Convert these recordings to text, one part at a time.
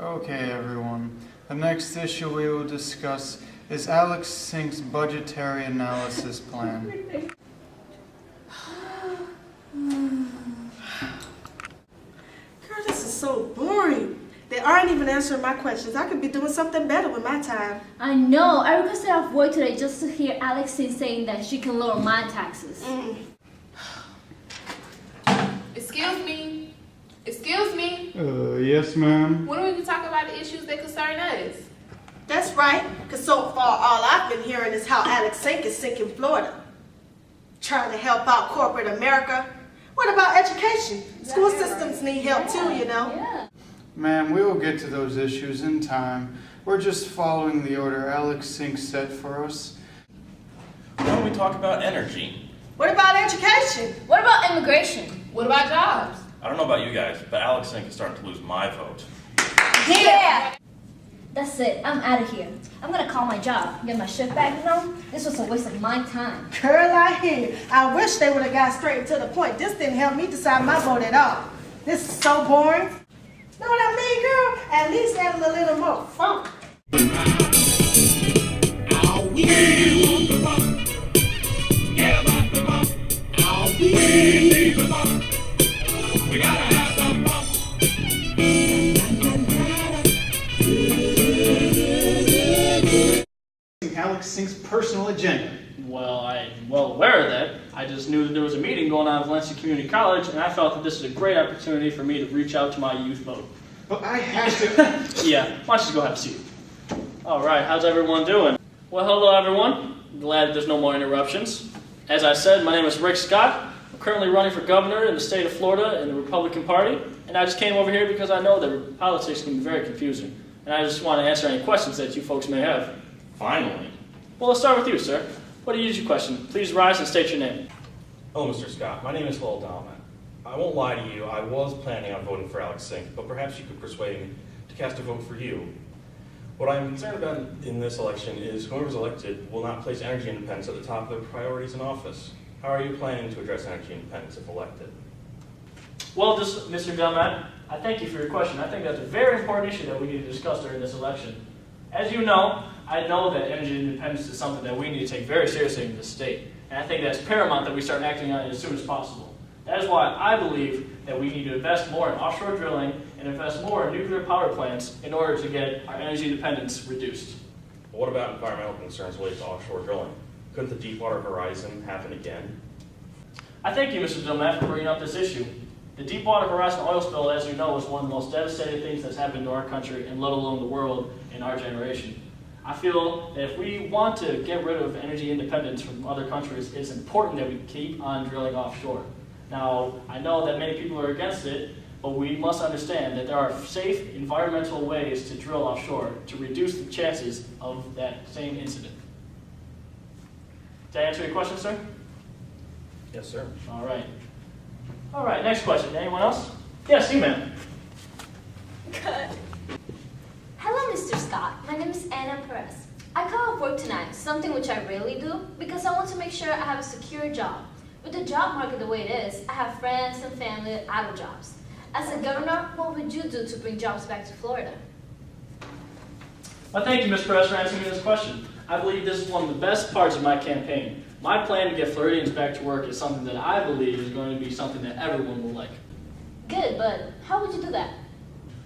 Okay, everyone. The next issue we will discuss is Alex Sink's budgetary analysis plan. Girl, this is so boring. They aren't even answering my questions. I could be doing something better with my time. I know. I requested off work today just to hear Alex saying that she can lower my taxes. Excuse me. Excuse me. Yes, ma'am. When are we going to talk about the issues that concern us? That's right, because so far all I've been hearing is how Alex Sink is sinking Florida. Trying to help out corporate America. What about education? School systems need help too, you know. Yeah. Ma'am, we will get to those issues in time. We're just following the order Alex Sink set for us. Why don't we talk about energy? What about education? What about immigration? What about jobs? I don't know about you guys, but Alex Sink is starting to lose my vote. Yeah! That's it. I'm out of here. I'm gonna call my job, get my shift back, you know? This was a waste of my time. Girl, I hear you. I wish they would have got straight to the point. This didn't help me decide my vote at all. This is so boring. Know what I mean, girl? At least add a little more funk. Alex Sink's personal agenda. Well, I'm well aware of that. I just knew that there was a meeting going on at Valencia Community College, and I felt that this is a great opportunity for me to reach out to my youth vote. But I have to... Yeah, why don't you go have a seat? All right, how's everyone doing? Well, hello everyone. Glad that there's no more interruptions. As I said, my name is Rick Scott. I'm currently running for governor in the state of Florida in the Republican Party, and I just came over here because I know that politics can be very confusing, and I just want to answer any questions that you folks may have. Finally. Well, let's start with you, sir. What is your question? Please rise and state your name. Hello, Mr. Scott. My name is Paul Dahlman. I won't lie to you, I was planning on voting for Alex Sink, but perhaps you could persuade me to cast a vote for you. What I'm concerned about in this election is whoever's elected will not place energy independence at the top of their priorities in office. How are you planning to address energy independence if elected? Well, Mr. Delmat, I thank you for your question. I think that's a very important issue that we need to discuss during this election. As you know, I know that energy independence is something that we need to take very seriously in this state. And I think that's paramount that we start acting on it as soon as possible. That is why I believe that we need to invest more in offshore drilling and invest more in nuclear power plants in order to get our energy dependence reduced. But what about environmental concerns related to offshore drilling? Couldn't the Deepwater Horizon happen again? I thank you, Mr. Delmat, for bringing up this issue. The Deepwater Horizon oil spill, as you know, is one of the most devastating things that's happened to our country and let alone the world in our generation. I feel that if we want to get rid of energy independence from other countries, it's important that we keep on drilling offshore. Now, I know that many people are against it, but we must understand that there are safe environmental ways to drill offshore to reduce the chances of that same incident. Did that answer your question, sir? Yes, sir. All right. All right, next question. Anyone else? Yes, you, ma'am. Good. Hello, Mr. Scott. My name is Anna Perez. I call off work tonight, something which I rarely do, because I want to make sure I have a secure job. With the job market the way it is, I have friends and family out of jobs. As a governor, what would you do to bring jobs back to Florida? Well, thank you, Ms. Perez, for answering this question. I believe this is one of the best parts of my campaign. My plan to get Floridians back to work is something that I believe is going to be something that everyone will like. Good, but how would you do that?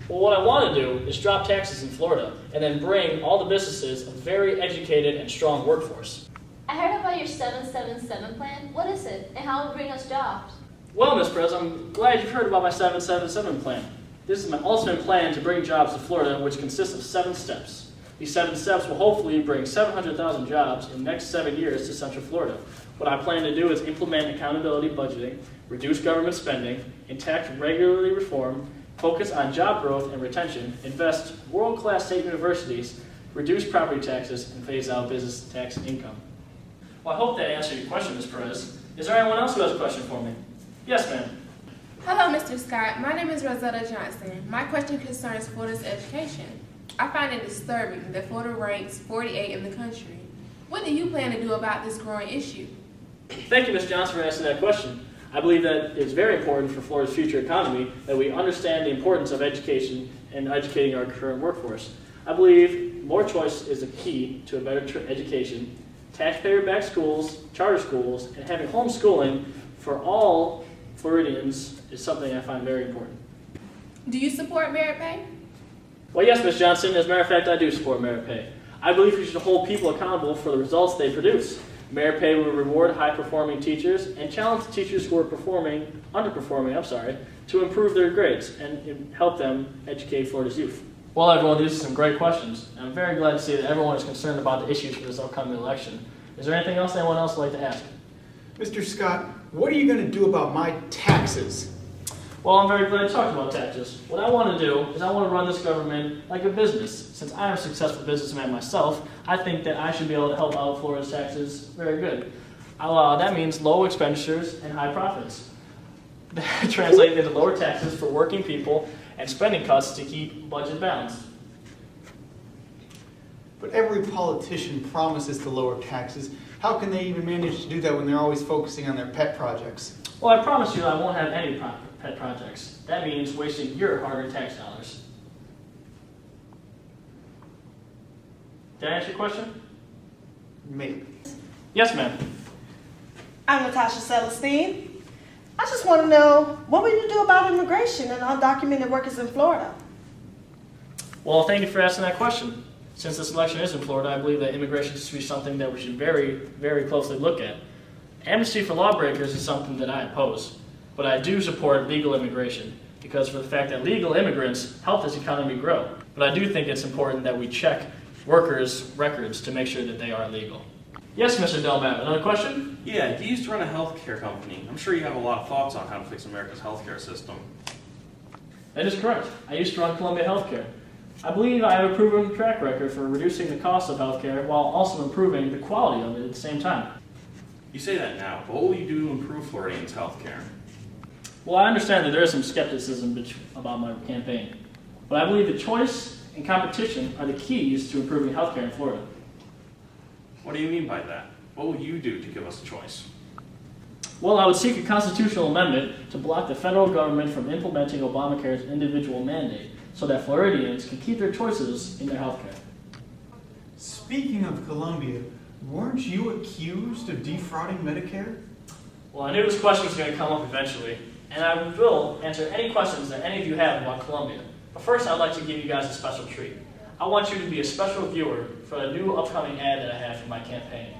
Well, what I want to do is drop taxes in Florida and then bring all the businesses a very educated and strong workforce. I heard about your 777 plan. What is it, and how will it bring us jobs? Well, Ms. Perez, I'm glad you've heard about my 777 plan. This is my ultimate plan to bring jobs to Florida, which consists of 7 steps. These 7 steps will hopefully bring 700,000 jobs in the next 7 years to Central Florida. What I plan to do is implement accountability budgeting, reduce government spending, enact regulatory reform, focus on job growth and retention, invest world-class state universities, reduce property taxes, and phase out business tax income. Well, I hope that answered your question, Ms. Perez. Is there anyone else who has a question for me? Yes, ma'am. Hello, Mr. Scott. My name is Rosetta Johnson. My question concerns Florida's education. I find it disturbing that Florida ranks 48 in the country. What do you plan to do about this growing issue? Thank you, Ms. Johnson, for answering that question. I believe that it's very important for Florida's future economy that we understand the importance of education and educating our current workforce. I believe more choice is the key to a better education. Taxpayer-backed schools, charter schools, and having homeschooling for all Floridians is something I find very important. Do you support merit pay? Well, yes, Ms. Johnson. As a matter of fact, I do support merit pay. I believe we should hold people accountable for the results they produce. Merit pay will reward high-performing teachers and challenge the teachers who are underperforming, to improve their grades and help them educate Florida's youth. Well, everyone, these are some great questions. I'm very glad to see that everyone is concerned about the issues for this upcoming election. Is there anything else anyone else would like to ask? Mr. Scott, what are you going to do about my taxes? Well, I'm very glad to talk about taxes. What I want to do is I want to run this government like a business. Since I am a successful businessman myself, I think that I should be able to help out Florida's taxes very good. That means low expenditures and high profits. Translating into lower taxes for working people and spending cuts to keep budget balanced. But every politician promises to lower taxes. How can they even manage to do that when they're always focusing on their pet projects? Well, I promise you I won't have any pet projects. That means wasting your hard-earned tax dollars. Did I answer your question? Maybe. Yes, ma'am. I'm Natasha Celestine. I just want to know, what will you do about immigration and undocumented workers in Florida? Well, thank you for asking that question. Since this election is in Florida, I believe that immigration should be something that we should very, very closely look at. Amnesty for lawbreakers is something that I oppose, but I do support legal immigration because for the fact that legal immigrants help this economy grow. But I do think it's important that we check workers' records to make sure that they are legal. Yes, Mr. Delmat, another question? Yeah, you used to run a healthcare company. I'm sure you have a lot of thoughts on how to fix America's healthcare system. That is correct. I used to run Columbia Healthcare. I believe I have a proven track record for reducing the cost of healthcare while also improving the quality of it at the same time. You say that now, but what will you do to improve Floridians' healthcare? Well, I understand that there is some skepticism about my campaign, but I believe that choice and competition are the keys to improving healthcare in Florida. What do you mean by that? What will you do to give us a choice? Well, I would seek a constitutional amendment to block the federal government from implementing Obamacare's individual mandate so that Floridians can keep their choices in their healthcare. Speaking of Columbia, weren't you accused of defrauding Medicare? Well, I knew this question was going to come up eventually, and I will answer any questions that any of you have about Columbia. But first, I'd like to give you guys a special treat. I want you to be a special viewer for a new upcoming ad that I have for my campaign.